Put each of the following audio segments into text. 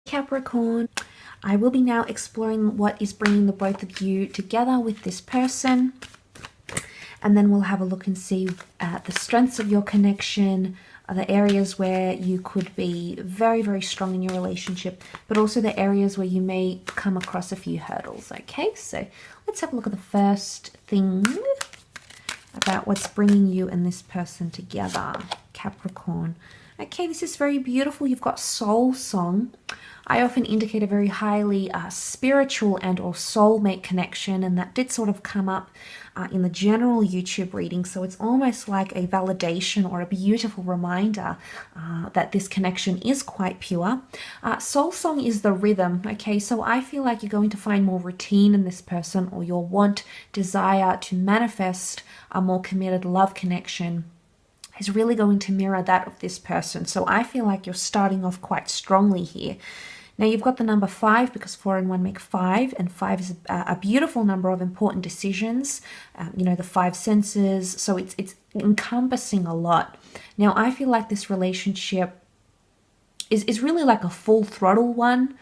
Capricorn. I will be now exploring what is bringing the both of you together with this person, and then we'll have a look and see the strengths of your connection, the areas where you could be very, very strong in your relationship, but also the areas where you may come across a few hurdles. Okay, so let's have a look at the first thing about what's bringing you and this person together, Capricorn. Okay, this is very beautiful. You've got soul song. I often indicate a very highly spiritual and or soulmate connection, and that did sort of come up in the general YouTube reading. So it's almost like a validation or a beautiful reminder that this connection is quite pure. Soul song is the rhythm. Okay, so I feel like you're going to find more routine in this person, or your want, desire to manifest a more committed love connection is really going to mirror that of this person. So I feel like you're starting off quite strongly here. Now you've got the number 5 because 4 and 1 make 5, and 5 is a beautiful number of important decisions. You know, the 5 senses, so it's encompassing a lot. Now I feel like this relationship is really like a full throttle one.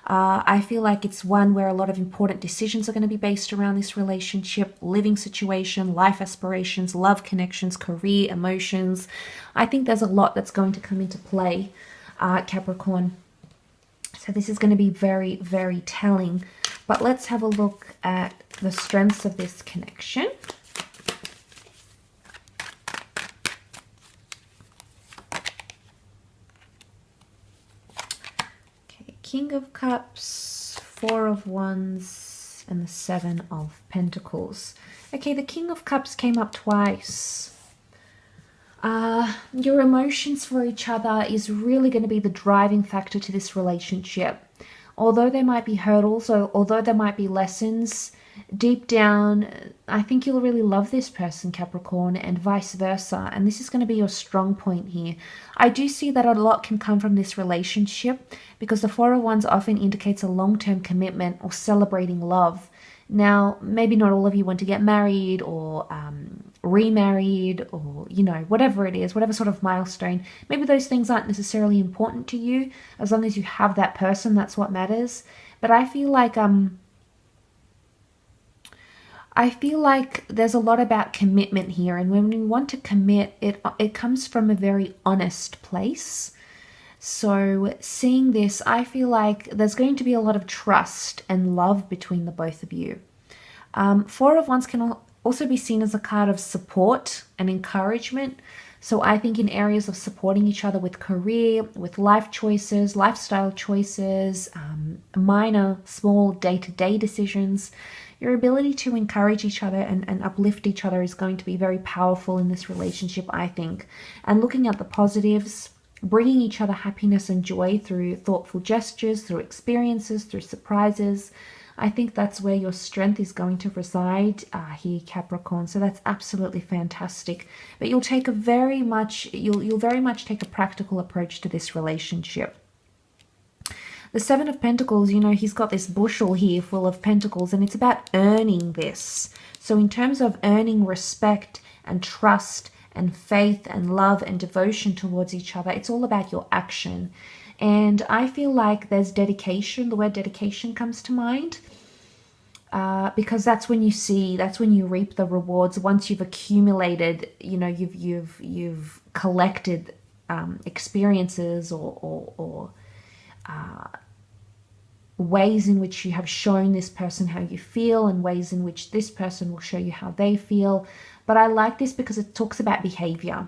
I feel like it's one where a lot of important decisions are going to be based around this relationship, living situation, life aspirations, love connections, career, emotions. I think there's a lot that's going to come into play, Capricorn. So this is going to be very, very telling. But let's have a look at the strengths of this connection. Okay, King of Cups, 4 of Wands, and the 7 of Pentacles. Okay, the King of Cups came up twice. Your emotions for each other is really going to be the driving factor to this relationship. Although there might be hurdles, or although there might be lessons, deep down, I think you'll really love this person, Capricorn, and vice versa. And this is going to be your strong point here. I do see that a lot can come from this relationship because the 4 of Wands often indicates a long-term commitment or celebrating love. Now, maybe not all of you want to get married or remarried, or, you know, whatever it is, whatever sort of milestone. Maybe those things aren't necessarily important to you. As long as you have that person, that's what matters. But I feel like there's a lot about commitment here, and when we want to commit, it comes from a very honest place. So seeing this, I feel like there's going to be a lot of trust and love between the both of you. 4 of Wands can also be seen as a card of support and encouragement. So I think in areas of supporting each other with career, with life choices, lifestyle choices, minor, small day-to-day decisions, your ability to encourage each other and uplift each other is going to be very powerful in this relationship, I think. And looking at the positives, bringing each other happiness and joy through thoughtful gestures, through experiences, through surprises. I think that's where your strength is going to reside here, Capricorn. So that's absolutely fantastic. But you'll take you'll very much take a practical approach to this relationship. The 7 of Pentacles, you know, he's got this bushel here full of pentacles, and it's about earning this. So in terms of earning respect and trust and faith and love and devotion towards each other, it's all about your action. And I feel like there's dedication. The word dedication comes to mind because that's when you reap the rewards. Once you've accumulated, you know, you've collected experiences or ways in which you have shown this person how you feel, and ways in which this person will show you how they feel. But I like this because it talks about behavior.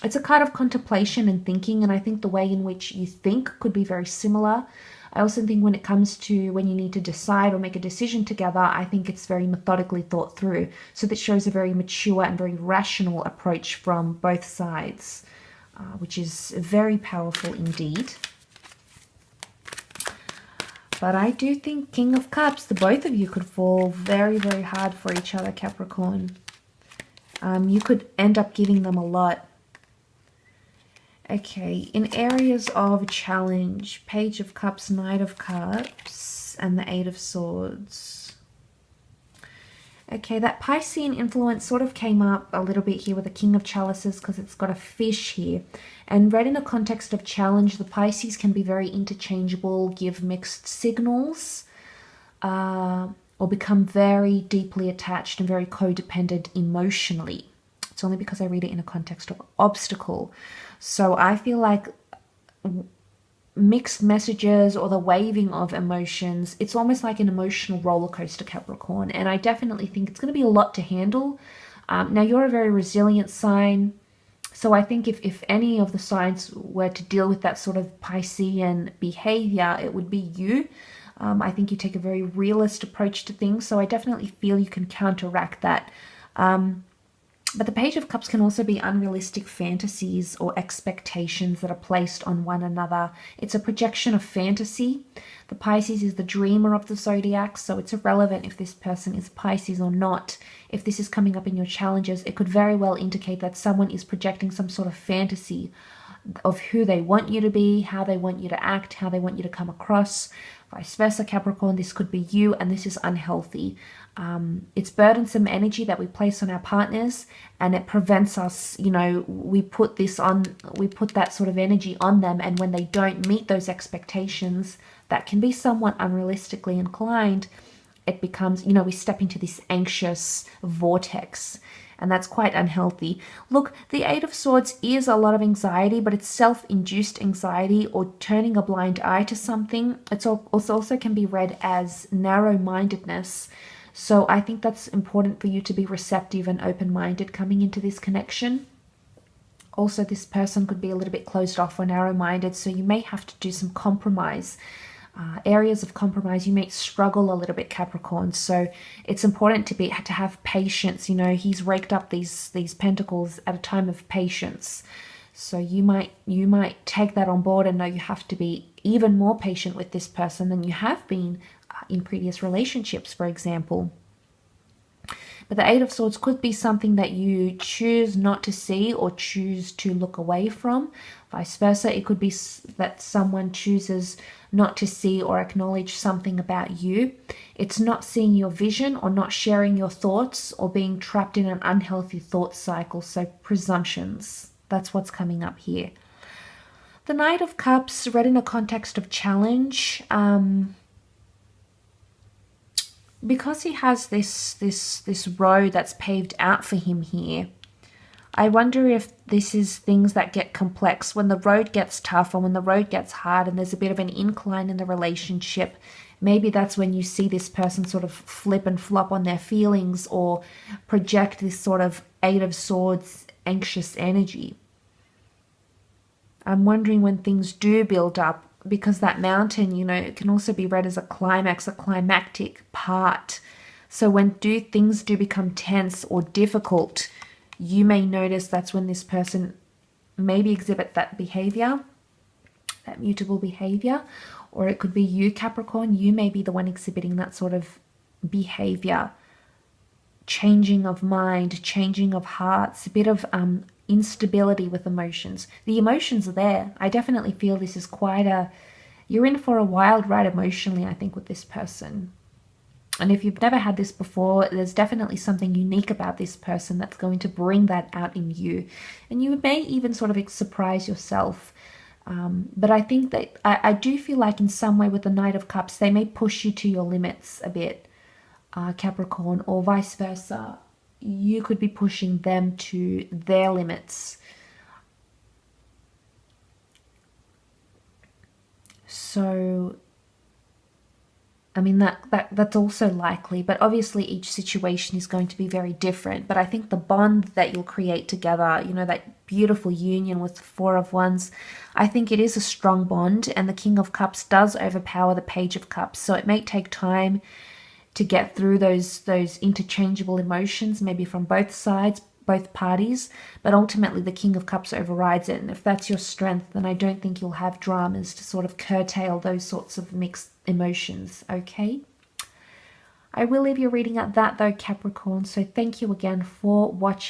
It's a card of contemplation and thinking, and I think the way in which you think could be very similar. I also think when it comes to when you need to decide or make a decision together, I think it's very methodically thought through. So that shows a very mature and very rational approach from both sides, which is very powerful indeed. But I do think King of Cups, the both of you could fall very, very hard for each other, Capricorn. You could end up giving them a lot. Okay, in areas of challenge, Page of Cups, Knight of Cups, and the 8 of Swords. Okay, that Piscean influence sort of came up a little bit here with the King of Chalices because it's got a fish here. And read in the context of challenge, the Pisces can be very interchangeable, give mixed signals, or become very deeply attached and very codependent emotionally. It's only because I read it in a context of obstacle. So I feel like mixed messages or the waving of emotions, it's almost like an emotional roller coaster, Capricorn, and I definitely think it's going to be a lot to handle. Now you're a very resilient sign, so I think if any of the signs were to deal with that sort of Piscean behavior, it would be you. I think you take a very realist approach to things, so I definitely feel you can counteract that. But the Page of Cups can also be unrealistic fantasies or expectations that are placed on one another. It's a projection of fantasy. The Pisces is the dreamer of the zodiac, so it's irrelevant if this person is Pisces or not. If this is coming up in your challenges, it could very well indicate that someone is projecting some sort of fantasy of who they want you to be, how they want you to act, how they want you to come across. Vice versa, Capricorn, this could be you, and this is unhealthy. It's burdensome energy that we place on our partners, and it prevents us, you know, we put that sort of energy on them, and when they don't meet those expectations that can be somewhat unrealistically inclined, it becomes, you know, we step into this anxious vortex, and that's quite unhealthy. Look, the Eight of Swords is a lot of anxiety, but it's self-induced anxiety or turning a blind eye to something. It also can be read as narrow-mindedness. So I think that's important for you to be receptive and open-minded coming into this connection. Also, this person could be a little bit closed off or narrow-minded, so you may have to do some compromise. Areas of compromise, you may struggle a little bit, Capricorn. So it's important to have patience. You know, he's raked up these pentacles at a time of patience. So you might take that on board and know you have to be even more patient with this person than you have been in previous relationships, for example. But the Eight of Swords could be something that you choose not to see or choose to look away from. Vice versa, it could be that someone chooses not to see or acknowledge something about you. It's not seeing your vision or not sharing your thoughts or being trapped in an unhealthy thought cycle. So presumptions, that's what's coming up here. The Knight of Cups, read in a context of challenge, because he has this road that's paved out for him here, I wonder if this is things that get complex. When the road gets tough or when the road gets hard and there's a bit of an incline in the relationship, maybe that's when you see this person sort of flip and flop on their feelings or project this sort of Eight of Swords anxious energy. I'm wondering when things do build up, because that mountain, you know, it can also be read as a climax, a climactic part. So when things do become tense or difficult, you may notice that's when this person maybe exhibit that behavior, that mutable behavior, or it could be you, Capricorn. You may be the one exhibiting that sort of behavior, changing of mind, changing of hearts, a bit of instability with emotions. The emotions are there. I definitely feel this is you're in for a wild ride emotionally, I think, with this person. And if you've never had this before, there's definitely something unique about this person that's going to bring that out in you. And you may even sort of surprise yourself. But I think that I do feel like in some way with the Knight of Cups, they may push you to your limits a bit, Capricorn, or vice versa. You could be pushing them to their limits. So, I mean, that's also likely, but obviously each situation is going to be very different. But I think the bond that you'll create together, you know, that beautiful union with the Four of Wands, I think it is a strong bond, and the King of Cups does overpower the Page of Cups. So it may take time to get through those interchangeable emotions, maybe from both sides, both parties, but ultimately the King of Cups overrides it. And if that's your strength, then I don't think you'll have dramas to sort of curtail those sorts of mixed emotions, okay? I will leave your reading at that though, Capricorn, so thank you again for watching.